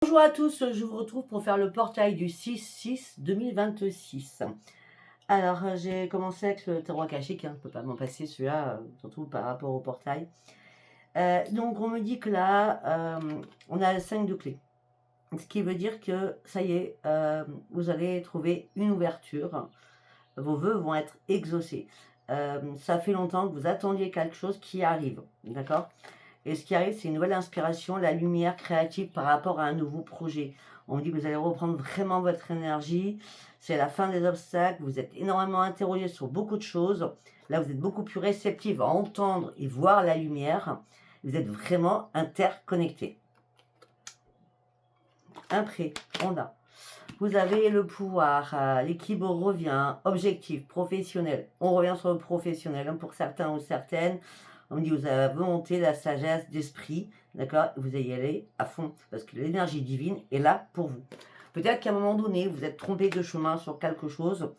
Bonjour à tous, je vous retrouve pour faire le portail du 6-6-2026. Alors, j'ai commencé avec le tarot akashique, je ne peux pas m'en passer celui-là, surtout par rapport au portail. Donc, on me dit que là, on a 5 de clés. Ce qui veut dire que, ça y est, vous allez trouver une ouverture. Vos vœux vont être exaucés. Ça fait longtemps que vous attendiez quelque chose qui arrive, d'accord ? Et ce qui arrive, c'est une nouvelle inspiration, la lumière créative par rapport à un nouveau projet. On me dit que vous allez reprendre vraiment votre énergie. C'est la fin des obstacles. Vous êtes énormément interrogé sur beaucoup de choses. Là, vous êtes beaucoup plus réceptif à entendre et voir la lumière. Vous êtes vraiment interconnecté. Après, on a. Vous avez le pouvoir, l'équilibre revient, objectif, professionnel. On revient sur le professionnel, pour certains ou certaines. On me dit, vous avez la volonté, la sagesse d'esprit, d'accord? Vous allez y aller à fond, parce que l'énergie divine est là pour vous. Peut-être qu'à un moment donné, vous êtes trompé de chemin sur quelque chose,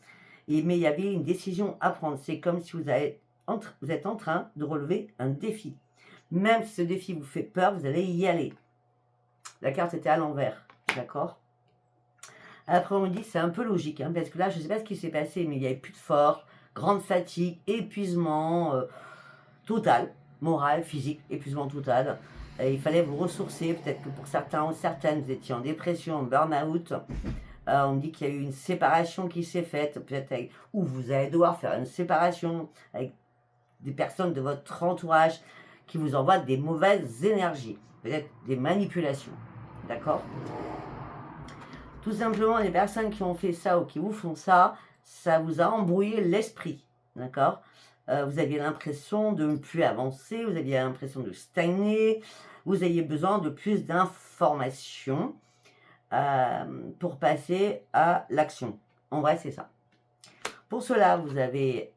mais il y avait une décision à prendre. C'est comme si vous êtes en train de relever un défi. Même si ce défi vous fait peur, vous allez y aller. La carte était à l'envers, d'accord? Après, on me dit, c'est un peu logique, parce que là, je ne sais pas ce qui s'est passé, mais il n'y avait plus de force, grande fatigue, épuisement total, moral, physique, épuisement total. Il fallait vous ressourcer, peut-être que pour certains ou certaines, vous étiez en dépression, en burn-out. On me dit qu'il y a eu une séparation qui s'est faite, peut-être ou vous allez devoir faire une séparation avec des personnes de votre entourage qui vous envoient des mauvaises énergies, peut-être des manipulations, d'accord ? Tout simplement, les personnes qui ont fait ça ou qui vous font ça, ça vous a embrouillé l'esprit, d'accord ? Vous aviez l'impression de ne plus avancer, vous aviez l'impression de stagner, vous aviez besoin de plus d'informations pour passer à l'action. En vrai, c'est ça. Pour cela, vous avez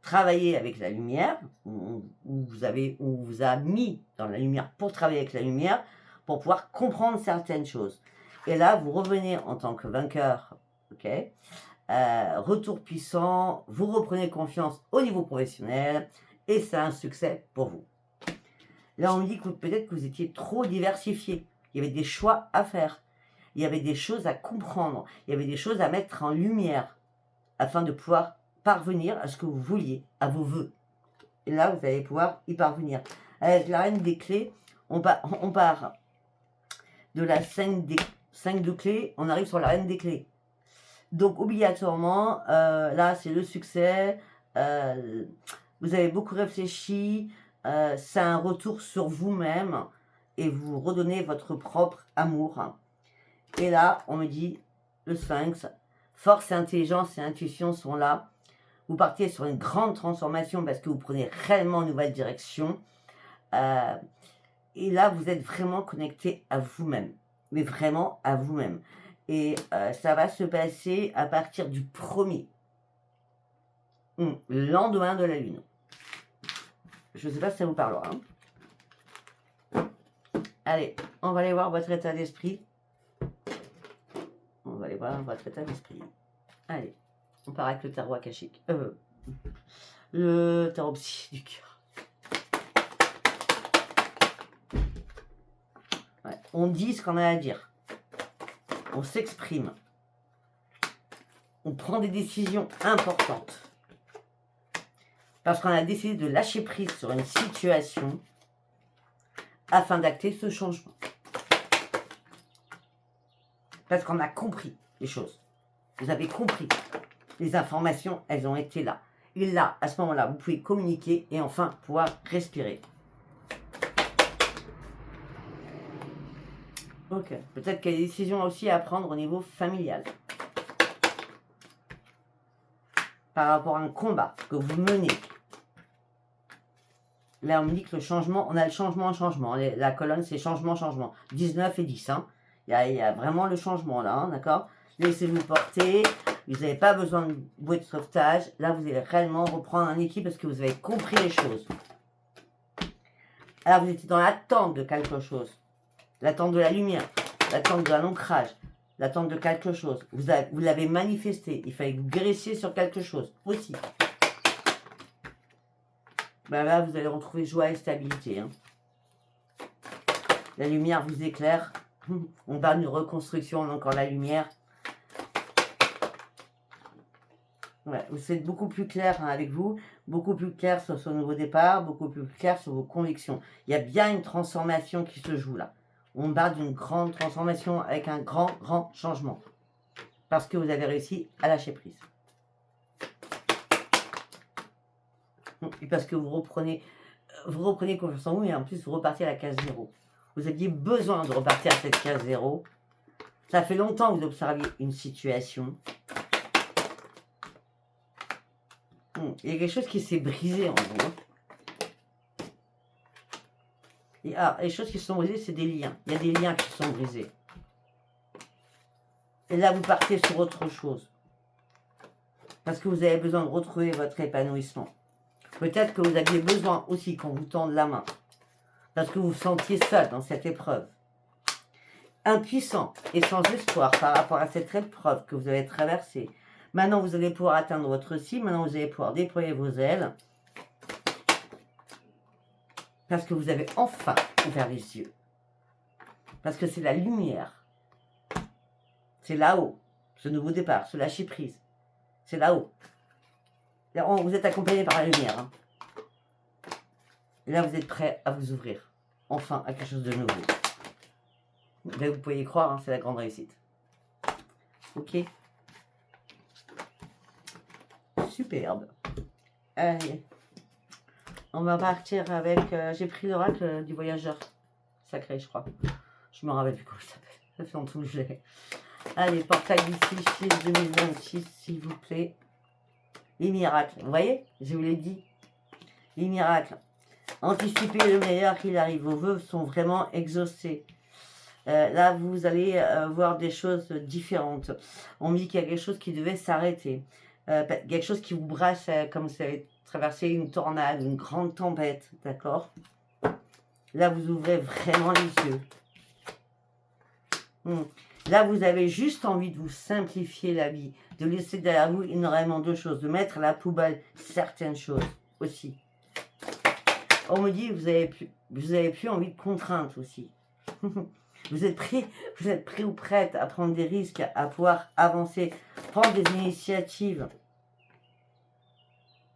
travaillé avec la lumière, on vous a mis dans la lumière pour travailler avec la lumière, pour pouvoir comprendre certaines choses. Et là, vous revenez en tant que vainqueur, ok ? Retour puissant, vous reprenez confiance au niveau professionnel et c'est un succès pour vous. Là, on me dit que peut-être que vous étiez trop diversifié. Il y avait des choix à faire. Il y avait des choses à comprendre. Il y avait des choses à mettre en lumière afin de pouvoir parvenir à ce que vous vouliez, à vos vœux. Et là, vous allez pouvoir y parvenir. Avec la reine des clés, on part de la 5 de clés, on arrive sur la reine des clés. Donc, obligatoirement, là, c'est le succès. Vous avez beaucoup réfléchi. C'est un retour sur vous-même et vous redonnez votre propre amour. Et là, on me dit, le sphinx, force, intelligence et intuition sont là. Vous partez sur une grande transformation parce que vous prenez réellement une nouvelle direction. Et là, vous êtes vraiment connecté à vous-même. Mais vraiment à vous-même. Et ça va se passer à partir du 1er, le lendemain de la lune. Je ne sais pas si ça vous parlera. Allez, on va aller voir votre état d'esprit. On va aller voir votre état d'esprit. Allez, on part avec le tarot akashique. Le tarot psy du cœur. Ouais, on dit ce qu'on a à dire. On s'exprime. On prend des décisions importantes. Parce qu'on a décidé de lâcher prise sur une situation afin d'acter ce changement. Parce qu'on a compris les choses. Vous avez compris. Les informations, elles ont été là. Et là, à ce moment-là, vous pouvez communiquer et enfin pouvoir respirer. Ok. Peut-être qu'il y a des décisions aussi à prendre au niveau familial. Par rapport à un combat que vous menez. Là, on me dit que le changement, on a le changement. La colonne, c'est changement. 19 et 10. Hein. Il y a vraiment le changement là, hein, d'accord ? Laissez-vous porter. Vous n'avez pas besoin de bouée de sauvetage. Là, vous allez réellement reprendre un équilibre parce que vous avez compris les choses. Alors, vous étiez dans l'attente de quelque chose. L'attente de la lumière. L'attente d'un ancrage. L'attente de quelque chose. Vous l'avez manifesté. Il fallait que vous guérissiez sur quelque chose aussi. Ben là, vous allez retrouver joie et stabilité. Hein. La lumière vous éclaire On parle d'une reconstruction, on a encore la lumière. Ouais, vous êtes beaucoup plus clair hein, avec vous, beaucoup plus clair sur ce nouveau départ, beaucoup plus clair sur vos convictions. Il y a bien une transformation qui se joue là. On parle d'une grande transformation avec un grand changement. Parce que vous avez réussi à lâcher prise. Et parce que vous reprenez confiance en vous et en plus vous repartez à la case 0. Vous aviez besoin de repartir à cette case 0. Ça fait longtemps que vous observez une situation. Il y a quelque chose qui s'est brisé en vous. Et les choses qui se sont brisées, c'est des liens. Il y a des liens qui se sont brisés. Et là, vous partez sur autre chose. Parce que vous avez besoin de retrouver votre épanouissement. Peut-être que vous aviez besoin aussi qu'on vous tende la main. Parce que vous vous sentiez seul dans cette épreuve. Impuissant et sans espoir par rapport à cette épreuve que vous avez traversée. Maintenant, vous allez pouvoir atteindre votre cible. Maintenant, vous allez pouvoir déployer vos ailes. Parce que vous avez enfin ouvert les yeux. Parce que c'est la lumière. C'est là-haut. Ce nouveau départ, ce lâcher prise. C'est là-haut. Là, vous êtes accompagné par la lumière. Hein. Et là, vous êtes prêt à vous ouvrir. Enfin, à quelque chose de nouveau. Là, vous pouvez y croire, hein, c'est la grande réussite. Ok. Superbe. Allez. On va partir avec... j'ai pris l'oracle du voyageur sacré, je crois. Je me rappelle plus comment il s'appelle. Ça fait longtemps que je l'ai. Allez, portail d'ici, 6 2026, s'il vous plaît. Les miracles. Vous voyez, je vous l'ai dit. Les miracles. Anticipez le meilleur qu'il arrive. Vos vœux sont vraiment exaucés. Là, vous allez voir des choses différentes. On me dit qu'il y a quelque chose qui devait s'arrêter. Quelque chose qui vous brasse comme si vous avez traversé une tornade, une grande tempête. D'accord? Là, vous ouvrez vraiment les yeux. Là, vous avez juste envie de vous simplifier la vie, de laisser derrière vous énormément de choses, de mettre à la poubelle certaines choses aussi. On me dit que vous avez plus envie de contraintes aussi. Vous êtes prêt ou prête à prendre des risques, à pouvoir avancer, prendre des initiatives.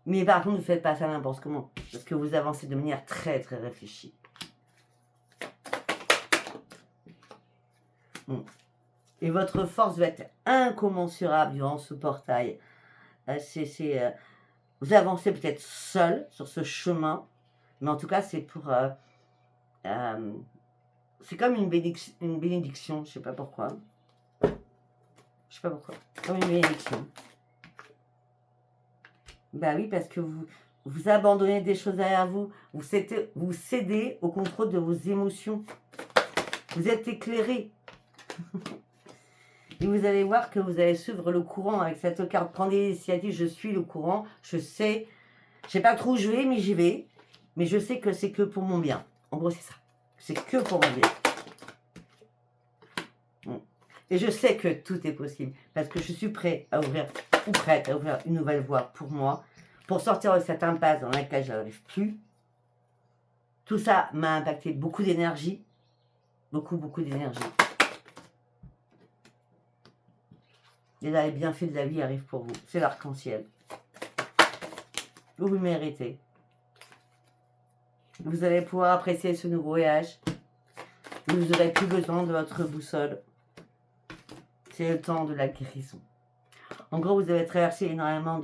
Mais par contre, ne faites pas ça n'importe comment, parce que vous avancez de manière très réfléchie. Et votre force va être incommensurable durant ce portail. Vous avancez peut-être seul sur ce chemin, mais en tout cas, c'est pour... c'est comme une bénédiction, je ne sais pas pourquoi. Comme une bénédiction. Ben oui, parce que vous abandonnez des choses derrière vous. Vous cédez au contrôle de vos émotions. Vous êtes éclairé. Et vous allez voir que vous allez suivre le courant avec cette carte. Prendre l'initiative, je suis le courant. Je sais, je ne sais pas trop où je vais, mais j'y vais. Mais je sais que c'est que pour mon bien. En gros, c'est ça. C'est que pour mon bien. Et je sais que tout est possible. Parce que je suis prêt à ouvrir, ou prête à ouvrir une nouvelle voie pour moi. Pour sortir de cette impasse dans laquelle je n'arrive plus. Tout ça m'a impacté beaucoup d'énergie. Beaucoup d'énergie. Et là, les bienfaits de la vie arrivent pour vous. C'est l'arc-en-ciel. Vous le méritez. Vous allez pouvoir apprécier ce nouveau voyage. Vous n'aurez plus besoin de votre boussole. C'est le temps de la guérison. En gros, vous avez traversé énormément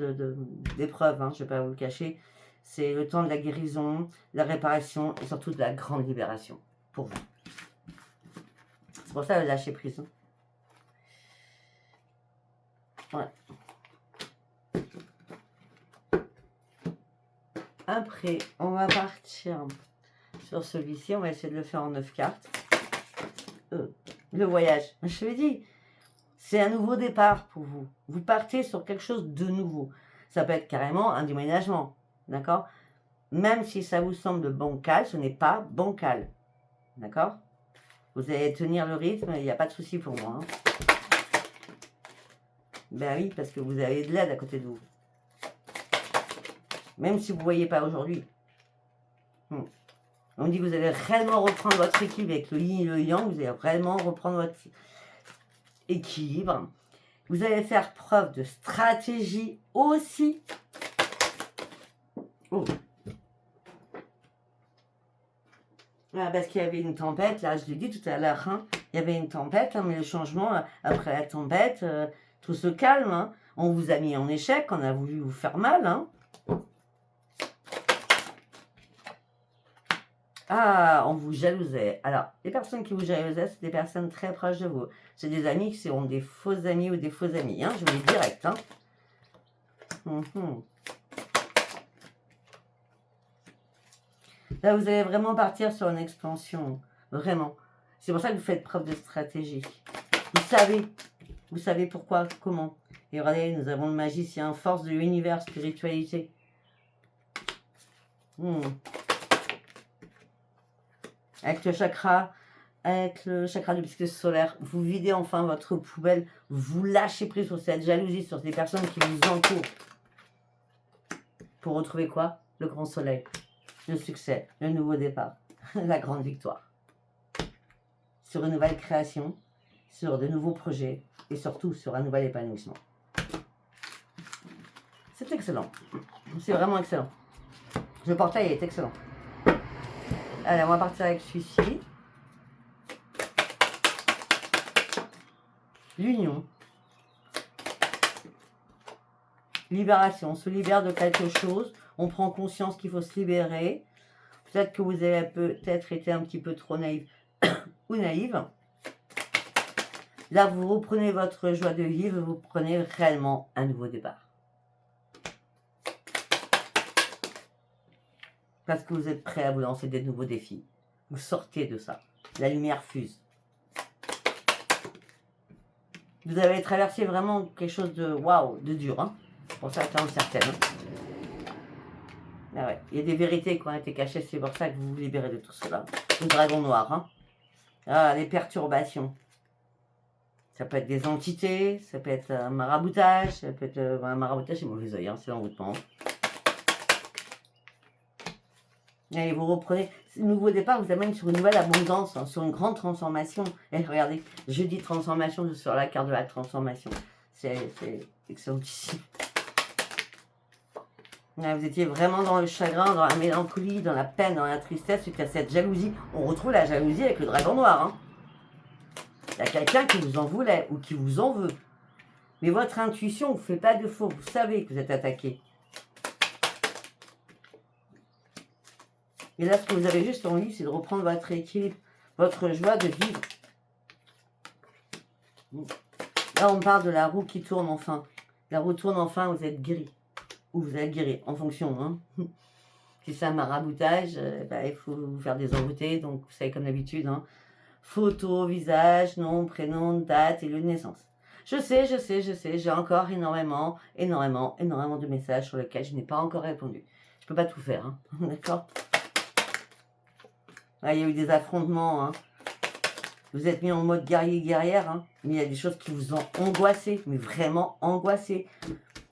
d'épreuves, hein, je ne vais pas vous le cacher. C'est le temps de la guérison, de la réparation et surtout de la grande libération pour vous. C'est pour ça le lâcher prise. Hein. Ouais. Après, on va partir sur celui-ci. On va essayer de le faire en 9 cartes. Le voyage. Je l'ai dit, c'est un nouveau départ pour vous. Vous partez sur quelque chose de nouveau. Ça peut être carrément un déménagement. D'accord? Même si ça vous semble bancal, ce n'est pas bancal. D'accord? Vous allez tenir le rythme, il n'y a pas de souci pour moi. Hein. Ben oui, parce que vous avez de l'aide à côté de vous. Même si vous ne voyez pas aujourd'hui. On dit que vous allez réellement reprendre votre équilibre avec le yin et le yang. Vous allez réellement reprendre votre équilibre. Vous allez faire preuve de stratégie aussi. Oh. Ah, parce qu'il y avait une tempête, là, je l'ai dit tout à l'heure, hein, il y avait une tempête, hein, mais le changement, après la tempête, tout se calme. Hein. On vous a mis en échec, on a voulu vous faire mal. Hein. Ah, on vous jalousait. Alors, les personnes qui vous jalousaient, c'est des personnes très proches de vous. C'est des amis qui seront des faux amis ou des faux amis. Hein, je vous le dis direct. Hein. Là, vous allez vraiment partir sur une expansion. Vraiment. C'est pour ça que vous faites preuve de stratégie. Vous savez pourquoi, comment. Et regardez, nous avons le magicien, force de l'univers, spiritualité. Avec le chakra du plexus solaire, vous videz enfin votre poubelle, vous lâchez prise sur cette jalousie, sur des personnes qui vous entourent. Pour retrouver quoi? Le grand soleil, le succès, le nouveau départ, la grande victoire. Sur une nouvelle création, sur de nouveaux projets et surtout sur un nouvel épanouissement. C'est excellent. C'est vraiment excellent. Le portail est excellent. Allez, on va partir avec celui-ci. L'union. Libération. On se libère de quelque chose. On prend conscience qu'il faut se libérer. Peut-être que vous avez peut-être été un petit peu trop naïf ou naïve. Là, vous reprenez votre joie de vivre. Vous prenez réellement un nouveau départ. Parce que vous êtes prêt à vous lancer des nouveaux défis. Vous sortez de ça. La lumière fuse. Vous avez traversé vraiment quelque chose de waouh, de dur. Hein, pour certains ou certaines. Ah ouais. Il y a des vérités qui ont été cachées. C'est pour ça que vous vous libérez de tout cela. Le dragon noir. Hein. Ah, les perturbations. Ça peut être des entités. Ça peut être un maraboutage. Ça peut être un maraboutage, c'est mauvais oeil. Hein, c'est l'envoûtement. Et vous reprenez, ce nouveau départ vous amène sur une nouvelle abondance, hein, sur une grande transformation. Et regardez, je dis transformation sur la carte de la transformation. C'est excellentissime. Là, vous étiez vraiment dans le chagrin, dans la mélancolie, dans la peine, dans la tristesse, suite à cette jalousie. On retrouve la jalousie avec le dragon noir. Hein. Il y a quelqu'un qui vous en voulait ou qui vous en veut. Mais votre intuition ne vous fait pas de faux. Vous savez que vous êtes attaqué. Et là, ce que vous avez juste envie, c'est de reprendre votre équilibre, votre joie de vivre. Là, on parle de la roue qui tourne enfin. La roue tourne enfin, vous êtes guéri. Ou vous êtes guéri, en fonction. Hein. Si c'est un maraboutage, il faut vous faire des envoûtés. Donc, vous savez, comme d'habitude, hein. Photo, visage, nom, prénom, date et lieu de naissance. Je sais, j'ai encore énormément de messages sur lesquels je n'ai pas encore répondu. Je ne peux pas tout faire, hein. D'accord? Ah, il y a eu des affrontements. Hein. Vous êtes mis en mode guerrier-guerrière. Hein. Mais il y a des choses qui vous ont angoissé. Mais vraiment angoissé.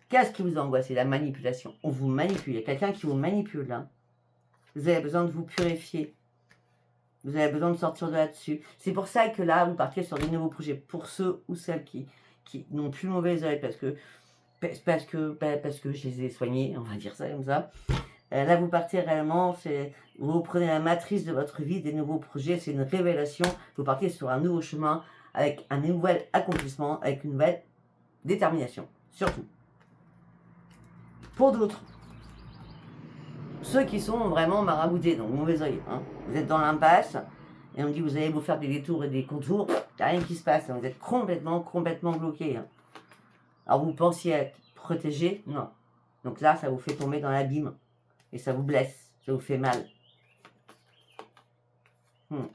Qu'est-ce qui vous a angoissé? La manipulation. On vous manipule. Il y a quelqu'un qui vous manipule. Là. Vous avez besoin de vous purifier. Vous avez besoin de sortir de là-dessus. C'est pour ça que là, vous partez sur des nouveaux projets. Pour ceux ou celles qui n'ont plus le mauvais œil. Parce que je les ai soignés. On va dire ça comme ça. Là, vous partez réellement, vous prenez la matrice de votre vie, des nouveaux projets, c'est une révélation. Vous partez sur un nouveau chemin, avec un nouvel accomplissement, avec une nouvelle détermination, surtout. Pour d'autres, ceux qui sont vraiment maraboutés, donc mauvais oeil, hein. Vous êtes dans l'impasse, et on dit vous allez vous faire des détours et des contours, il n'y a rien qui se passe, hein. Vous êtes complètement bloqué. Hein. Alors vous pensiez être protégé, non. Donc là, ça vous fait tomber dans l'abîme. Et ça vous blesse, ça vous fait mal. Vous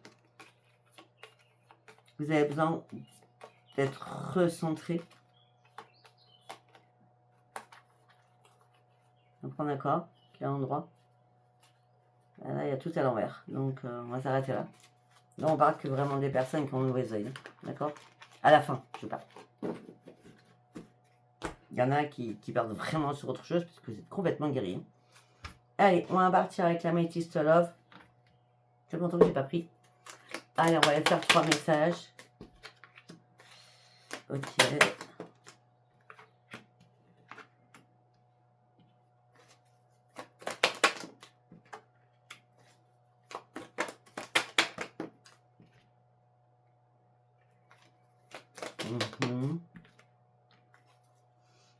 avez besoin d'être recentré. Donc on est d'accord? Quel endroit? Là, il y a tout à l'envers. Donc on va s'arrêter là. Là, on parle que vraiment des personnes qui ont le mauvais oeil. D'accord? À la fin, je parle. Il y en a qui partent vraiment sur autre chose parce que vous êtes complètement guéri. Allez, on va partir avec la Métiste Love. fait longtemps que j'ai pas pris. Allez, on va aller faire 3 messages. Ok.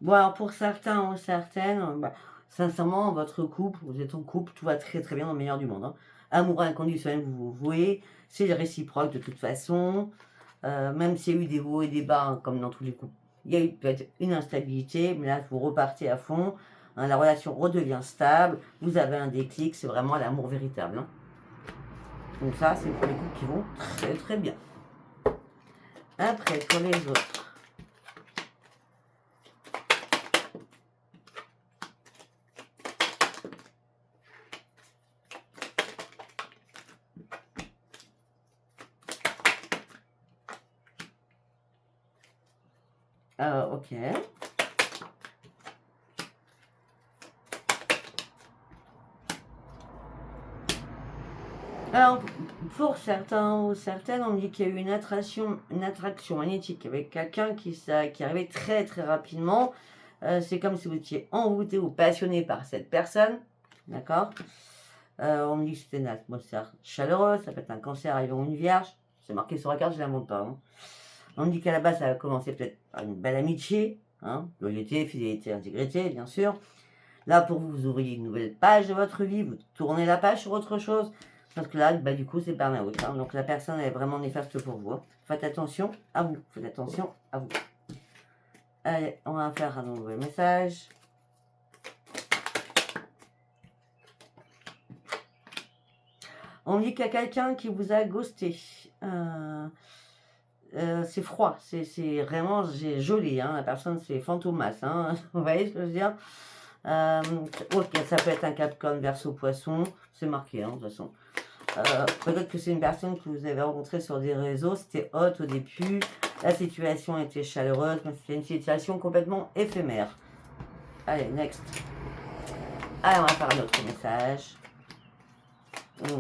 Bon, alors pour certains ou certaines, bah, sincèrement, votre couple, vous êtes en couple, tout va très très bien dans le meilleur du monde. Hein. Amoureux inconditionnel, vous vous vouez, c'est réciproque de toute façon, même s'il y a eu des hauts et des bas, hein, comme dans tous les couples. Il y a eu peut-être une instabilité, mais là, vous repartez à fond, hein, la relation redevient stable, vous avez un déclic, c'est vraiment l'amour véritable. Hein. Donc ça, c'est pour les couples qui vont très très bien. Après, pour les autres. Ok. Alors, pour certains ou certaines, on me dit qu'il y a eu une attraction magnétique avec quelqu'un qui arrivait très très rapidement. C'est comme si vous étiez envoûté ou passionné par cette personne. D'accord. On me dit que c'était une atmosphère chaleureuse, ça peut être un cancer arrivant une vierge. C'est marqué sur la carte, je ne l'invente pas. Hein. On me dit qu'à la base, ça a commencé peut-être par une belle amitié. Hein, loyauté, fidélité, intégrité, bien sûr. Là, pour vous, vous ouvriez une nouvelle page de votre vie, vous tournez la page sur autre chose. Parce que là, bah, du coup, c'est burn-out. Hein, donc la personne est vraiment néfaste pour vous. Hein. Faites attention à vous. Faites attention à vous. Allez, on va faire un nouveau message. On me dit qu'il y a quelqu'un qui vous a ghosté. C'est froid, c'est vraiment joli, hein, la personne c'est fantomas, hein, vous voyez ce que je veux dire. Ok, ça peut être un Capricorne, Verseau, Poisson, c'est marqué, hein, de toute façon. Peut-être que c'est une personne que vous avez rencontrée sur des réseaux, c'était hot au début, la situation était chaleureuse, mais c'était une situation complètement éphémère. Allez, next. Allez, on va faire un autre message. Ok.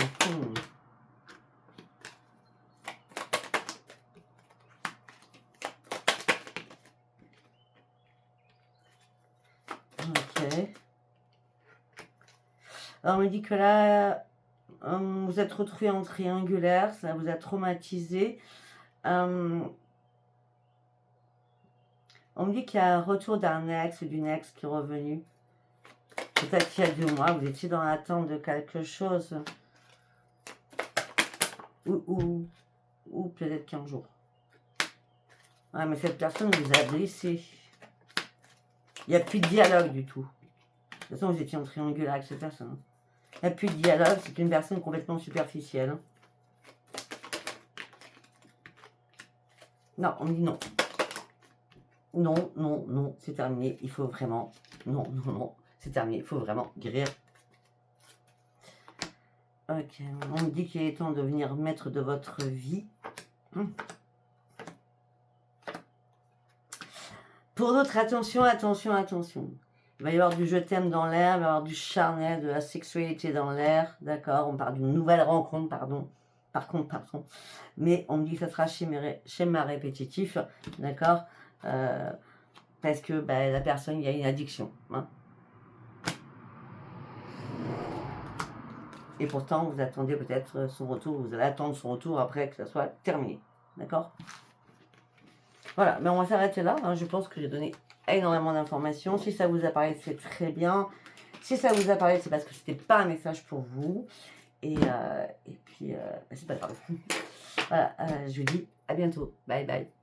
Alors, on me dit que là, vous êtes retrouvé en triangulaire, ça vous a traumatisé. On me dit qu'il y a un retour d'un ex ou d'une ex qui est revenu. Peut-être qu'il y a 2 mois, vous étiez dans l'attente de quelque chose. Ou peut-être 15 jours. Ouais, mais cette personne vous a blessé. Il n'y a plus de dialogue du tout. De toute façon, vous étiez en triangulaire avec cette personne. Il n'y a plus de dialogue, c'est une personne complètement superficielle. Non, on me dit non. Non, non, non, c'est terminé. Il faut vraiment... Non, non, non, c'est terminé. Il faut vraiment guérir. Ok, on me dit qu'il est temps de devenir maître de votre vie. Pour d'autres, attention, attention, attention. Il va y avoir du je t'aime dans l'air, il va y avoir du charnel, de la sexualité dans l'air, d'accord. On parle d'une nouvelle rencontre, pardon. Par contre, pardon. Mais on me dit que ça sera schéma répétitif, d'accord. Parce que bah, la personne, il y a une addiction. Hein. Et pourtant, vous attendez peut-être son retour, vous allez attendre son retour après que ça soit terminé, d'accord. Voilà, mais on va s'arrêter là. Hein. Je pense que j'ai donné énormément d'informations. Si ça vous a parlé, c'est très bien. Si ça vous a parlé, c'est parce que c'était pas un message pour vous. Et puis, c'est pas grave. Voilà, je vous dis à bientôt. Bye bye.